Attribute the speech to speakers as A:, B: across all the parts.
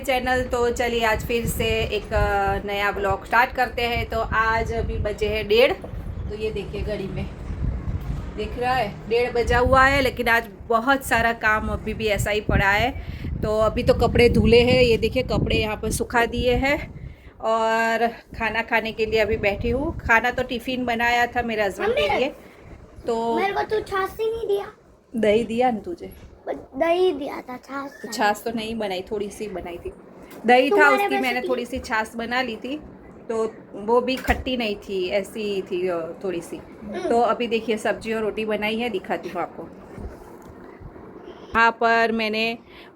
A: Channel. तो चलिए आज फिर से एक नया ब्लॉग स्टार्ट करते हैं। तो आज अभी बजे है 1:30। तो ये देखिए घड़ी में दिख रहा है 1:30 बजा हुआ है, लेकिन आज बहुत सारा काम अभी भी ऐसा ही पड़ा है। तो अभी तो कपड़े धुले हैं, ये देखिए कपड़े यहाँ पर सुखा दिए हैं और खाना खाने के लिए अभी बैठी हूँ। खाना तो टिफ़िन बनाया था मेरे हस्बैंड के लिए। तो
B: मेरे को तो छाछ ही नहीं दिया।
A: दही दिया ना तुझे?
B: दही दिया था, छाछ
A: तो छाछ तो नहीं बनाई, थोड़ी सी बनाई थी। दही था उसकी मैंने थोड़ी सी छाछ बना ली थी, तो वो भी खट्टी नहीं थी, ऐसी थी थोड़ी सी। तो अभी देखिए सब्जी और रोटी बनाई है, दिखाती हूँ आपको। यहाँ पर मैंने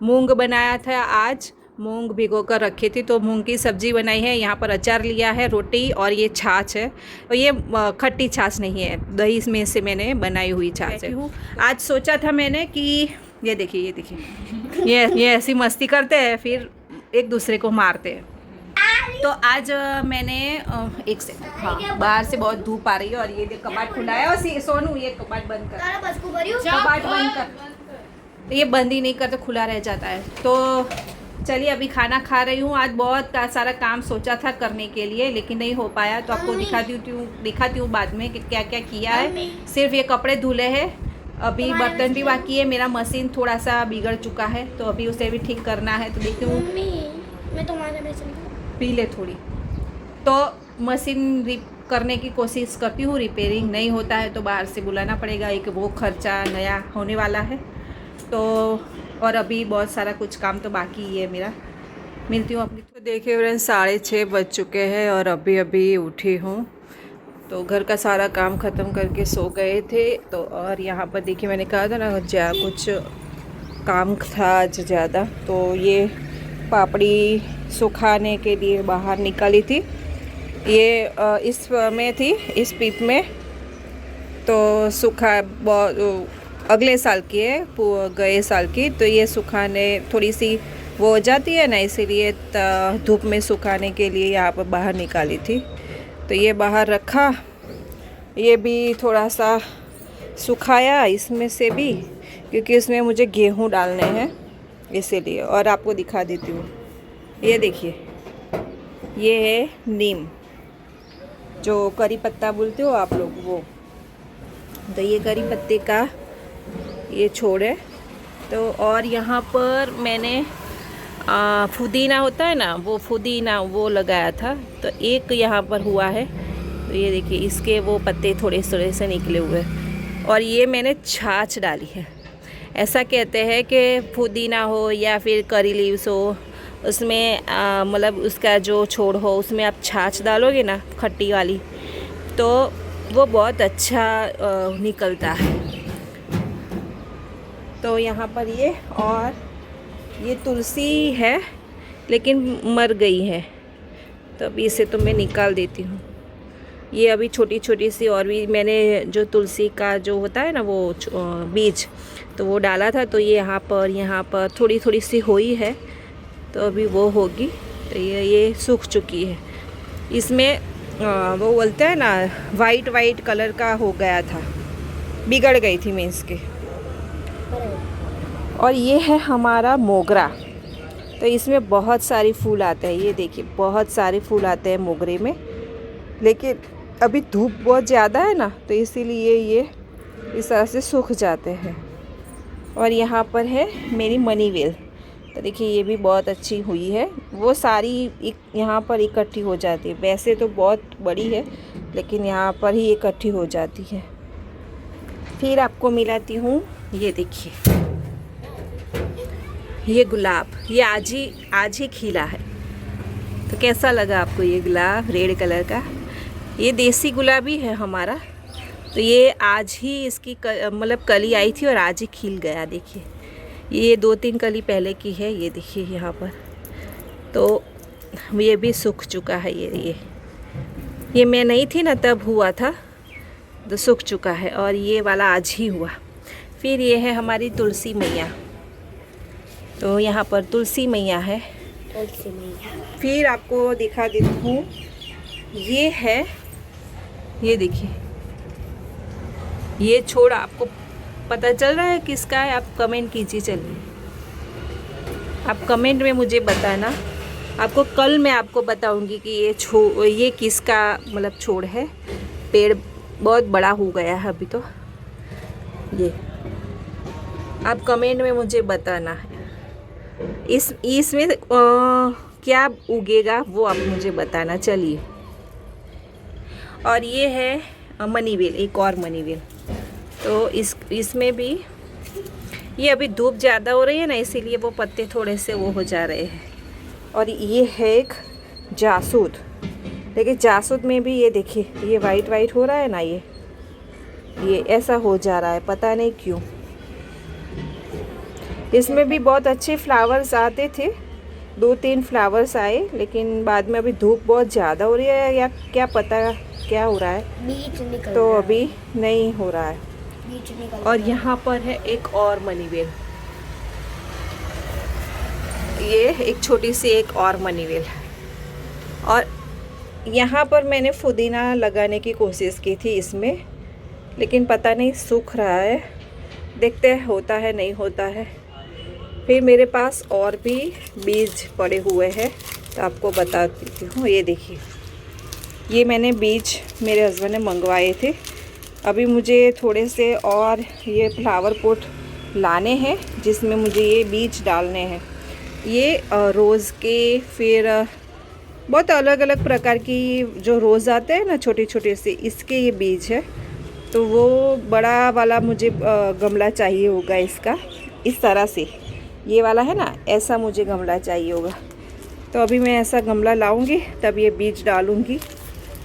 A: मूंग बनाया था, आज मूंग भिगो कर रखी थी, तो मूंग की सब्जी बनाई है। यहाँ पर अचार लिया है, रोटी और ये छाछ है। और ये खट्टी छाछ नहीं है, दही में से मैंने बनाई हुई छाछ है। आज सोचा था मैंने कि ये देखिए ये ऐसी मस्ती करते हैं, फिर एक दूसरे को मारते हैं। तो आज मैंने एक से हाँ, बाहर से बहुत धूप आ रही है और ये कबाड़ खुला है। और सोनू ये कबाड़ बंद कर, कबाड़ बंद कर। ये बंद ही नहीं करते, खुला रह जाता है। तो चलिए अभी खाना खा रही हूँ। आज बहुत सारा काम सोचा था करने के लिए, लेकिन नहीं हो पाया। तो आपको दिखाती हूँ बाद में कि क्या क्या किया है। सिर्फ ये कपड़े धुले हैं, अभी बर्तन भी बाकी है। मेरा मशीन थोड़ा सा बिगड़ चुका है, तो अभी उसे भी ठीक करना है। तो देखती हूँ,
B: मैं तुम्हारे
A: पी ले थोड़ी। तो मशीन करने की कोशिश करती हूँ, रिपेयरिंग नहीं होता है तो बाहर से बुलाना पड़ेगा, एक वो खर्चा नया होने वाला है। तो और अभी बहुत सारा कुछ काम तो बाकी ही है मेरा। मिलती हूँ अपनी। तो देखिए फ्रेंड्स 6:30 बज चुके हैं और अभी उठी हूँ। तो घर का सारा काम ख़त्म करके सो गए थे। तो और यहाँ पर देखिए मैंने कहा था ना कुछ काम था आज ज़्यादा, तो ये पापड़ी सुखाने के लिए बाहर निकाली थी। ये इस में थी, इस पीप में। तो सूखा बहुत अगले साल की है, गए साल की। तो ये सुखाने थोड़ी सी वो हो जाती है ना, इसीलिए धूप में सुखाने के लिए यहाँ पर बाहर निकाली थी। तो ये बाहर रखा, ये भी थोड़ा सा सुखाया इसमें से भी, क्योंकि इसमें मुझे गेहूँ डालने हैं इसीलिए। और आपको दिखा देती हूँ, ये देखिए ये है नीम, जो करी पत्ता बोलते हो आप लोग, वो। तो ये करी पत्ते का ये छोड़ है। तो और यहाँ पर मैंने पुदीना होता है ना, वो पुदीना वो लगाया था, तो एक यहाँ पर हुआ है। तो ये देखिए इसके वो पत्ते थोड़े थोड़े से निकले हुए। और ये मैंने छाछ डाली है। ऐसा कहते हैं कि पुदीना हो या फिर करी लीव्स हो, उसमें मतलब उसका जो छोड़ हो उसमें आप छाछ डालोगे ना खट्टी वाली, तो वो बहुत अच्छा निकलता है। तो यहाँ पर ये, और ये तुलसी है लेकिन मर गई है, तो अभी इसे तो मैं निकाल देती हूँ। ये अभी छोटी छोटी सी, और भी मैंने जो तुलसी का जो होता है ना वो बीज, तो वो डाला था। तो ये यहाँ पर थोड़ी थोड़ी सी हुई है, तो अभी वो होगी। तो ये सूख चुकी है। इसमें वो बोलते हैं ना वाइट कलर का हो गया था, बिगड़ गई थी मीन्स के। और ये है हमारा मोगरा। तो इसमें बहुत सारे फूल आते हैं, ये देखिए बहुत सारे फूल आते हैं मोगरे में। लेकिन अभी धूप बहुत ज़्यादा है ना, तो इसीलिए ये इस तरह से सूख जाते हैं। और यहाँ पर है मेरी मनी वेल। तो देखिए ये भी बहुत अच्छी हुई है, वो सारी यहाँ पर इकट्ठी हो जाती है। वैसे तो बहुत बड़ी है, लेकिन यहाँ पर ही इकट्ठी हो जाती है। फिर आपको मिलाती हूँ, ये देखिए ये गुलाब, ये आज ही खिला है। तो कैसा लगा आपको ये गुलाब रेड कलर का? ये देसी गुलाबी है हमारा। तो ये आज ही इसकी मतलब कली आई थी और आज ही खिल गया। देखिए ये 2-3 कली पहले की है, ये देखिए यहाँ पर। तो ये भी सूख चुका है। ये मैं नहीं थी ना तब हुआ था, तो सूख चुका है। और ये वाला आज ही हुआ। फिर ये है हमारी तुलसी मैया। तो यहाँ पर तुलसी मैया है। फिर आपको दिखा देती हूँ, ये है, ये देखिए ये छोड़ आपको पता चल रहा है किसका है? आप कमेंट कीजिए। चलिए आप कमेंट में मुझे बताना। आपको कल मैं आपको बताऊंगी कि ये किसका मतलब छोड़ है। पेड़ बहुत बड़ा हो गया है अभी तो। ये आप कमेंट में मुझे बताना है इसमें क्या उगेगा वो आप मुझे बताना। चलिए, और ये है मनी वेल, एक और मनी वेल। तो इसमें भी ये अभी धूप ज़्यादा हो रही है ना, इसीलिए वो पत्ते थोड़े से वो हो जा रहे हैं। और ये है एक जासूद। देखिए जासूद में भी ये देखिए ये वाइट वाइट हो रहा है ना, ये ऐसा हो जा रहा है, पता नहीं क्यों। इसमें भी बहुत अच्छे फ्लावर्स आते थे, 2-3 फ्लावर्स आए, लेकिन बाद में अभी धूप बहुत ज़्यादा हो रही है या क्या पता क्या हो रहा है,
B: बीज निकल
A: तो
B: रहा है।
A: अभी नहीं हो रहा है।
B: बीज निकल
A: और
B: रहा है।
A: यहाँ पर है एक और मनी वेल, ये एक छोटी सी एक और मनी वेल है। और यहाँ पर मैंने पुदीना लगाने की कोशिश की थी इसमें, लेकिन पता नहीं सूख रहा है, देखते हैं होता है नहीं होता है। फिर मेरे पास और भी बीज पड़े हुए हैं, तो आपको बता देती हूँ। ये देखिए, ये मैंने बीज मेरे हस्बैंड ने मंगवाए थे। अभी मुझे थोड़े से और ये फ्लावर पॉट लाने हैं जिसमें मुझे ये बीज डालने हैं। ये रोज़ के, फिर बहुत अलग अलग प्रकार की जो रोज़ आते हैं ना छोटे छोटे से, इसके ये बीज है। तो वो बड़ा वाला मुझे गमला चाहिए होगा इसका, इस तरह से ये वाला है ना, ऐसा मुझे गमला चाहिए होगा। तो अभी मैं ऐसा गमला लाऊंगी तब ये बीज डालूंगी।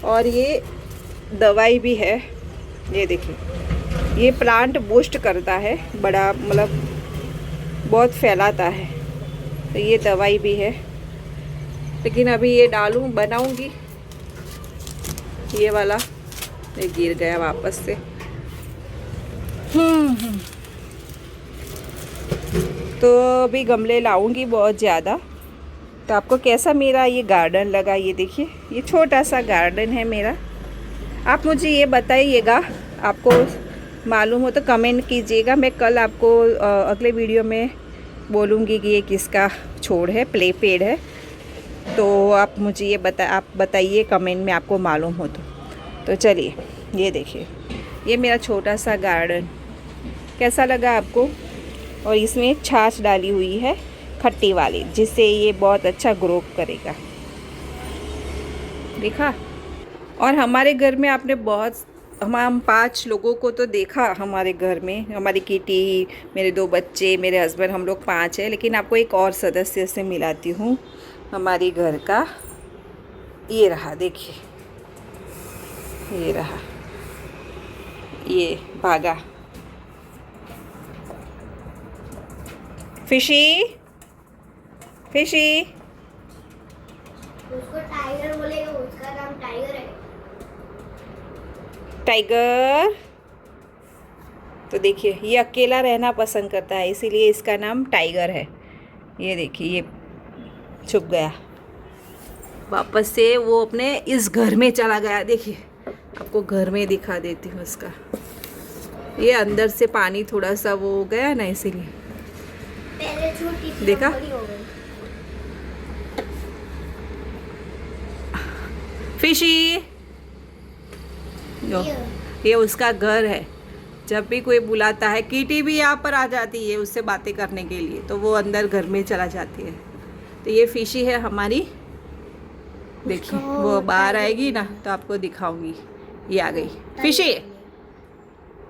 A: और ये दवाई भी है, ये देखिए, ये प्लांट बूस्ट करता है, बड़ा मतलब बहुत फैलाता है, तो ये दवाई भी है। लेकिन अभी ये बनाऊंगी ये वाला, ये गिर गया वापस से। तो अभी गमले लाऊंगी बहुत ज़्यादा। तो आपको कैसा मेरा ये गार्डन लगा, ये देखिए, ये छोटा सा गार्डन है मेरा। आप मुझे ये बताइएगा, आपको मालूम हो तो कमेंट कीजिएगा। मैं कल आपको अगले वीडियो में बोलूँगी कि ये किसका छोड़ है, पेड़ है। तो आप मुझे ये आप बताइए कमेंट में, आपको मालूम हो तो चलिए, ये देखिए, ये मेरा छोटा सा गार्डन कैसा लगा आपको। और इसमें छाछ डाली हुई है खट्टी वाली, जिससे ये बहुत अच्छा ग्रो करेगा, देखा। और हमारे घर में आपने हम 5 लोगों को तो देखा हमारे घर में, हमारी किटी, मेरे 2 बच्चे, मेरे हस्बैंड, हम लोग 5 हैं। लेकिन आपको एक और सदस्य से मिलाती हूँ हमारी घर का। ये रहा, देखिए, ये रहा, ये भागा फिशी।
B: उसको टाइगर बोलेगा, उसका नाम टाइगर है।
A: टाइगर। तो देखिए, ये अकेला रहना पसंद करता है, इसीलिए इसका नाम टाइगर है। ये देखिए, ये छुप गया, वापस से वो अपने इस घर में चला गया। देखिए, आपको घर में दिखा देती हूँ इसका। ये अंदर से पानी थोड़ा सा वो हो गया ना, इसीलिए।
B: पहले छोटी थी,
A: देखा?
B: बड़ी हो गई।
A: फिशी, ये उसका घर है। जब भी कोई बुलाता है, कीटी भी यहाँ पर आ जाती है उससे बातें करने के लिए, तो वो अंदर घर में चला जाती है। तो ये फिशी है हमारी। देखिए, वो बाहर आएगी ना तो आपको दिखाऊंगी। ये आ गई फिशी।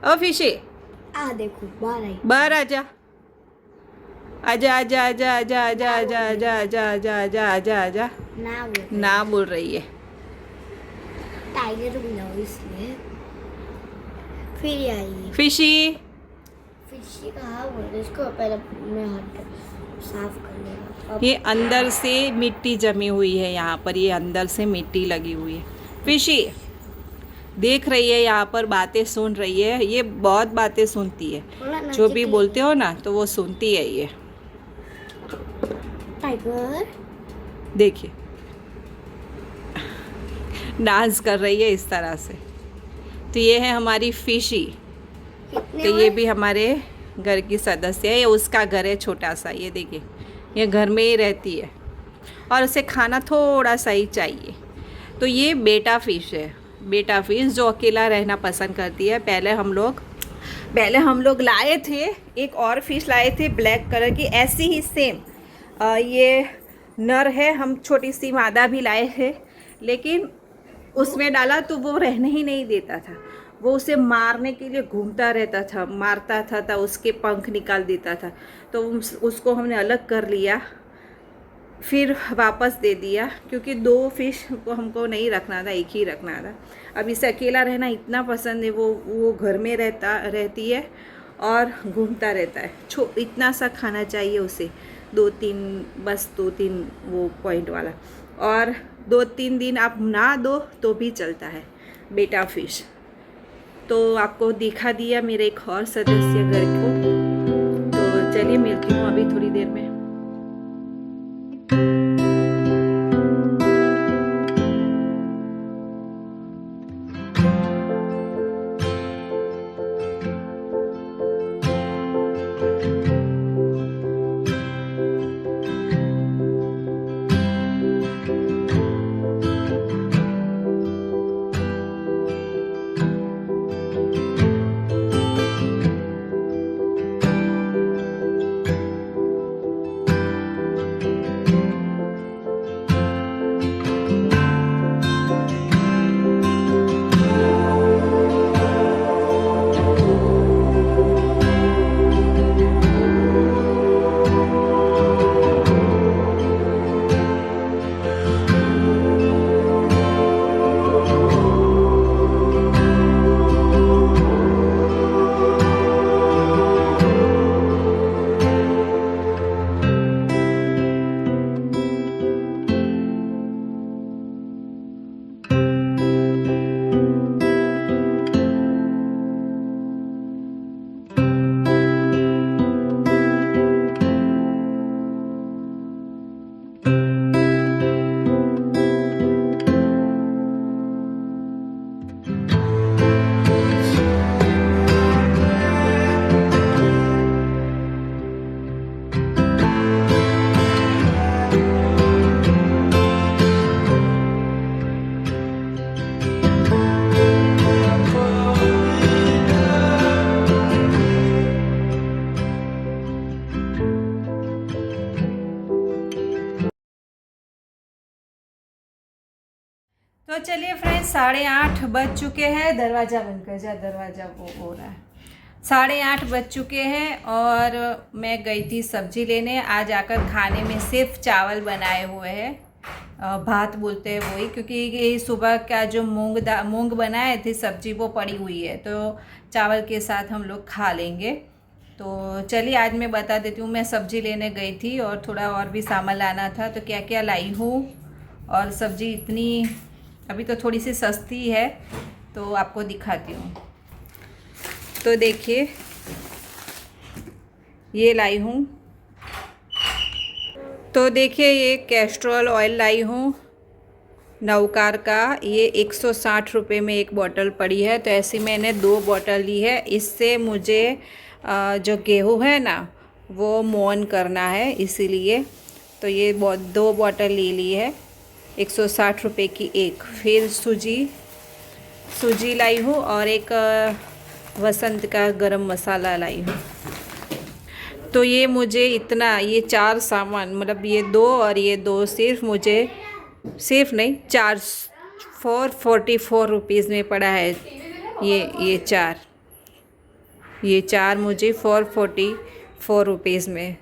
A: ओ फिशी,
B: देखो बाहर आई।
A: बाहर आजा, आजा आजा आजा आजा आजा आजा आजा आजा आजा आजा आजा आजा। ना बोल रही है।
B: टाइगर बुलाओ इसलिए। फिर आई
A: फिशी।
B: फिशी कहाँ बोल रहे, इसको पहले मैं हाथ साफ कर लेगा।
A: ये अंदर से मिट्टी जमी हुई है, यहाँ पर ये अंदर से मिट्टी लगी हुई है। फिशी देख रही है, यहाँ पर बातें सुन रही है। ये बहुत बातें सुनती है, जो भी बोलते हो ना तो वो सुनती है। ये
B: टाइगर
A: देखिए, डांस कर रही है इस तरह से। तो ये है हमारी फिशी। तो ये भी हमारे घर की सदस्य है। ये उसका घर है छोटा सा, ये देखिए, ये घर में ही रहती है और उसे खाना थोड़ा सा ही चाहिए। तो ये बेटा फ़िश है, बेटा फ़िश जो अकेला रहना पसंद करती है। पहले हम लोग लाए थे, एक और फ़िश लाए थे ब्लैक कलर की, ऐसी ही सेम। ये नर है, हम छोटी सी मादा भी लाए थे, लेकिन उसमें डाला तो वो रहने ही नहीं देता था। वो उसे मारने के लिए घूमता रहता था, मारता था, उसके पंख निकाल देता था। तो उसको हमने अलग कर लिया, फिर वापस दे दिया, क्योंकि 2 फिश को हमको नहीं रखना था, एक ही रखना था। अब इसे अकेला रहना इतना पसंद है, वो घर में रहती है और घूमता रहता है। इतना सा खाना चाहिए उसे, 2-3 वो पॉइंट वाला, और 2-3 दिन आप ना दो तो भी चलता है बेटा फ़िश। तो आपको दिखा दिया मेरे एक और सदस्य घर को। तो चलिए मिलती हूँ अभी थोड़ी देर में। तो चलिए फ्रेंड्स, 8:30 बज चुके हैं। दरवाज़ा बंद कर जा, दरवाज़ा वो हो रहा है। 8:30 बज चुके हैं और मैं गई थी सब्जी लेने। आज आकर खाने में सिर्फ चावल बनाए हुए हैं, भात बोलते हैं वही, क्योंकि ये सुबह का जो मूंग बनाए थे सब्जी वो पड़ी हुई है, तो चावल के साथ हम लोग खा लेंगे। तो चलिए आज मैं बता देती हूँ। मैं सब्जी लेने गई थी और थोड़ा और भी सामान लाना था, तो क्या क्या लाई हूँ। और सब्जी इतनी अभी तो थोड़ी सी सस्ती है, तो आपको दिखाती हूँ। तो देखिए ये लाई हूँ। तो देखिए ये कैस्ट्रॉल ऑयल लाई हूँ नवकार का। ये 160 रुपये में एक बॉटल पड़ी है, तो ऐसी मैंने 2 बॉटल ली है। इससे मुझे जो गेहूँ है ना वो मोहन करना है, इसीलिए तो ये 2 बॉटल ले ली है, 160 रुपये की एक। फिर सूजी लाई हूँ और एक वसंत का गरम मसाला लाई हूँ। तो ये मुझे इतना, ये 4 सामान, मतलब ये 2 और ये 2 सिर्फ नहीं 444 रुपीज़ में पड़ा है। ये 4 मुझे 444 रुपीज़ में।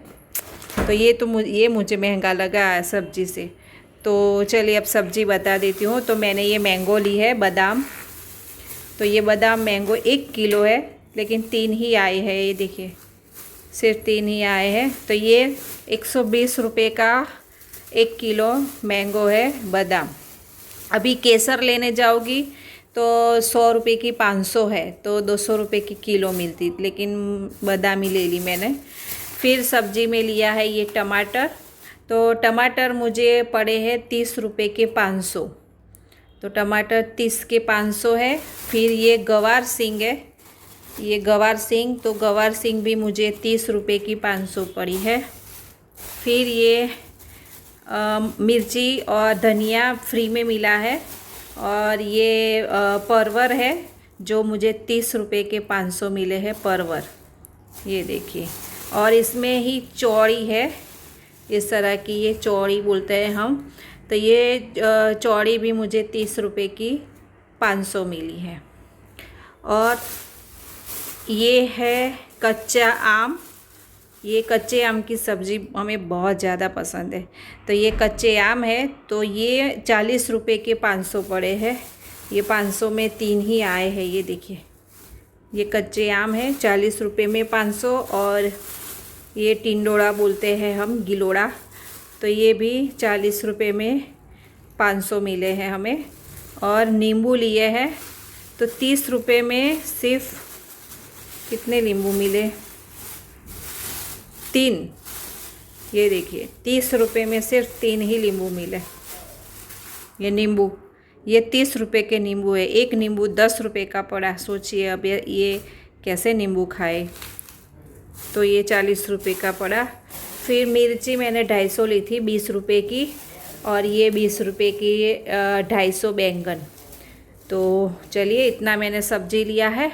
A: तो ये मुझे महंगा लगा है सब्जी से। तो चलिए अब सब्जी बता देती हूँ। तो मैंने ये मैंगो ली है, बादाम। तो ये बादाम मैंगो 1 किलो है, लेकिन 3 ही आए हैं, ये देखिए सिर्फ 3 ही आए हैं। तो ये 120 रुपये का 1 किलो मैंगो है बादाम। अभी केसर लेने जाओगी तो 100 रुपये की 500 है, तो 200 रुपये की किलो मिलती, लेकिन बादाम ही ले ली मैंने। फिर सब्जी में लिया है ये टमाटर। तो टमाटर मुझे पड़े हैं 30 रुपये के 500, तो टमाटर 30 के 500 है। फिर ये गवार सिंग है, ये गवार सिंग, तो गवार सिंग भी मुझे 30 रुपये की 500 पड़ी है। फिर ये मिर्ची और धनिया फ्री में मिला है। और ये परवर है जो मुझे 30 रुपये के 500 मिले हैं परवर, ये देखिए। और इसमें ही चौड़ी है, इस तरह की ये चौड़ी बोलते हैं हम, तो ये चौड़ी भी मुझे 30 रुपये की 500 मिली है। और ये है कच्चा आम, ये कच्चे आम की सब्ज़ी हमें बहुत ज़्यादा पसंद है। तो ये कच्चे आम है, तो ये 40 रुपये के 500 पड़े हैं। ये 500 में 3 ही आए हैं, ये देखिए। ये कच्चे आम है 40 रुपये में 500। और ये टिंडोड़ा बोलते हैं हम, गिलोड़ा, तो ये भी 40 रुपये में 500 मिले हैं हमें। और नींबू लिए हैं तो 30 रुपये में सिर्फ कितने नींबू मिले, 3। ये देखिए 30 रुपये में सिर्फ 3 ही नींबू मिले। ये नींबू, ये 30 रुपये के नींबू है। एक नींबू 10 रुपये का पड़ा, सोचिए अब ये कैसे नींबू खाए। तो ये 40 रुपये का पड़ा। फिर मिर्ची मैंने 250 ली थी 20 रुपये की, और ये 20 रुपये की 250 बैंगन। तो चलिए इतना मैंने सब्जी लिया है।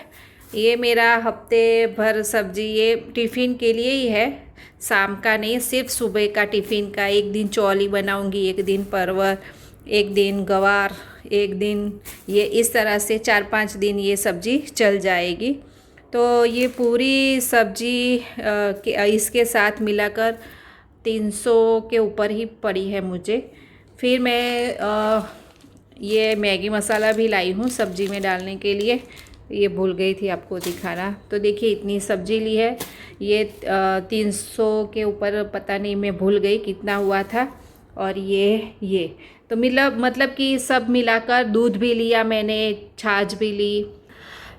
A: ये मेरा हफ्ते भर सब्जी ये टिफ़िन के लिए ही है, शाम का नहीं, सिर्फ सुबह का टिफ़िन का। एक दिन चौली बनाऊंगी, एक दिन परवर, एक दिन गवार, एक दिन ये, इस तरह से 4-5 दिन ये सब्ज़ी चल जाएगी। तो ये पूरी सब्ज़ी इसके साथ मिलाकर 300 के ऊपर ही पड़ी है मुझे। फिर मैं ये मैगी मसाला भी लाई हूँ सब्ज़ी में डालने के लिए, ये भूल गई थी आपको दिखाना। तो देखिए इतनी सब्ज़ी ली है, ये 300 के ऊपर, पता नहीं मैं भूल गई कितना हुआ था। और ये तो मतलब कि सब मिलाकर, दूध भी लिया मैंने, छाछ भी ली,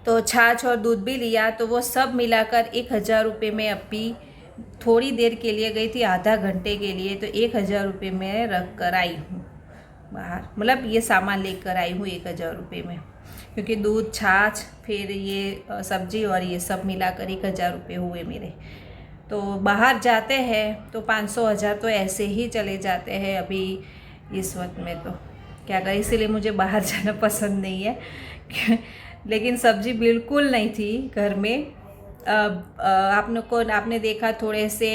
A: तो छाछ और दूध भी लिया, तो वो सब मिलाकर 1000 रुपये में अभी थोड़ी देर के लिए गई थी, आधा घंटे के लिए, तो 1000 रुपये में रख कर आई हूँ बाहर। मतलब ये सामान लेकर आई हूँ 1000 रुपये में, क्योंकि दूध, छाछ, फिर ये सब्जी और ये सब मिलाकर 1000 रुपये हुए मेरे। तो बाहर जाते हैं तो 500-1000 तो ऐसे ही चले जाते हैं अभी इस वक्त में। तो क्या करें, इसीलिए मुझे बाहर जाना पसंद नहीं है। लेकिन सब्जी बिल्कुल नहीं थी घर में। आपने देखा थोड़े से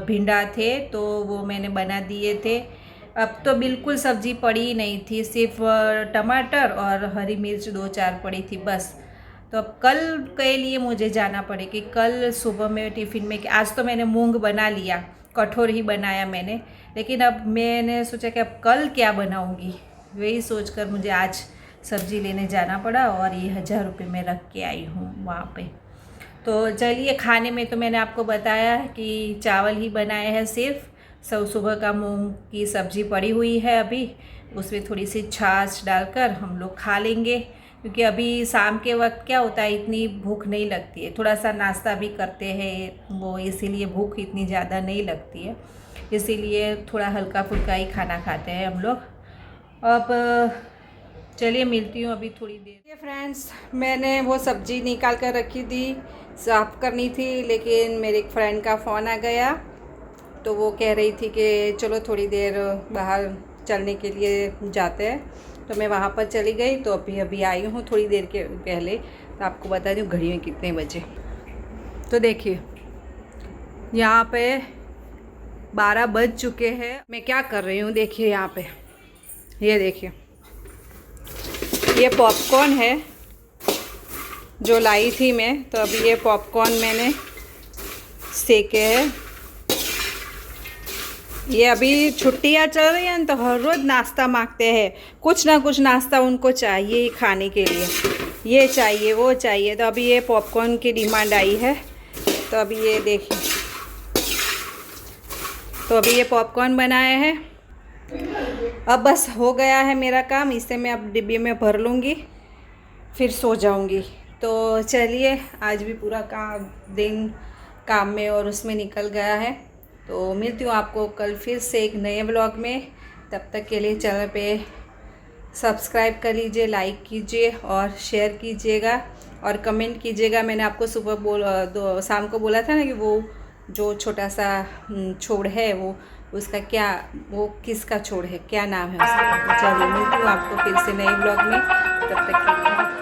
A: भिंडा थे, तो वो मैंने बना दिए थे। अब तो बिल्कुल सब्जी पड़ी ही नहीं थी, सिर्फ टमाटर और हरी मिर्च 2-4 पड़ी थी बस। तो अब कल के लिए मुझे जाना पड़ेगा, कल सुबह में टिफ़िन में। आज तो मैंने मूंग बना लिया, कठोर ही बनाया मैंने, लेकिन अब मैंने सोचा कि अब कल क्या बनाऊंगी, वही सोचकर मुझे आज सब्ज़ी लेने जाना पड़ा। और ये 1000 रुपये में रख के आई हूँ वहाँ पे। तो चलिए, खाने में तो मैंने आपको बताया कि चावल ही बनाए हैं सिर्फ। सुबह का मूंग की सब्ज़ी पड़ी हुई है अभी, उसमें थोड़ी सी छाछ डालकर हम लोग खा लेंगे, क्योंकि अभी शाम के वक्त क्या होता है, इतनी भूख नहीं लगती है। थोड़ा सा नाश्ता भी करते हैं वो, इसीलिए भूख इतनी ज़्यादा नहीं लगती है, इसीलिए थोड़ा हल्का फुल्का ही खाना खाते हैं हम लोग। अब चलिए मिलती हूँ अभी थोड़ी देर। ये फ्रेंड्स, मैंने वो सब्ज़ी निकाल कर रखी थी, साफ़ करनी थी, लेकिन मेरे एक फ्रेंड का फ़ोन आ गया, तो वो कह रही थी कि चलो थोड़ी देर बाहर चलने के लिए जाते हैं। तो मैं वहाँ पर चली गई, तो अभी आई हूँ थोड़ी देर के पहले। तो आपको बता दूँ घड़ी में कितने बजे। तो देखिए यहाँ पे 12 बज चुके हैं। मैं क्या कर रही हूँ देखिए, यहाँ पे ये देखिए, ये पॉपकॉर्न है जो लाई थी मैं। तो अभी ये पॉपकॉर्न मैंने सेके हैं। ये अभी छुट्टियाँ चल रही हैं तो हर रोज़ नाश्ता मांगते हैं, कुछ ना कुछ नाश्ता उनको चाहिए ही खाने के लिए, ये चाहिए वो चाहिए। तो अभी ये पॉपकॉर्न की डिमांड आई है, तो अभी ये देखिए, तो अभी ये पॉपकॉर्न बनाए हैं। अब बस हो गया है मेरा काम, इसे मैं अब डिब्बे में भर लूँगी, फिर सो जाऊँगी। तो चलिए, आज भी पूरा दिन काम में और उसमें निकल गया है। तो मिलती हूँ आपको कल फिर से एक नए व्लॉग में। तब तक के लिए चैनल पे सब्सक्राइब कर लीजिए, लाइक कीजिए और शेयर कीजिएगा और कमेंट कीजिएगा। मैंने आपको सुबह शाम को बोला था ना कि वो जो छोटा सा छोड़ है उसका क्या, वो किसका छोड़ है, क्या नाम है उसका। चलिए मिलती हूँ आपको फिर से नए ब्लॉग में, तब तक के लिए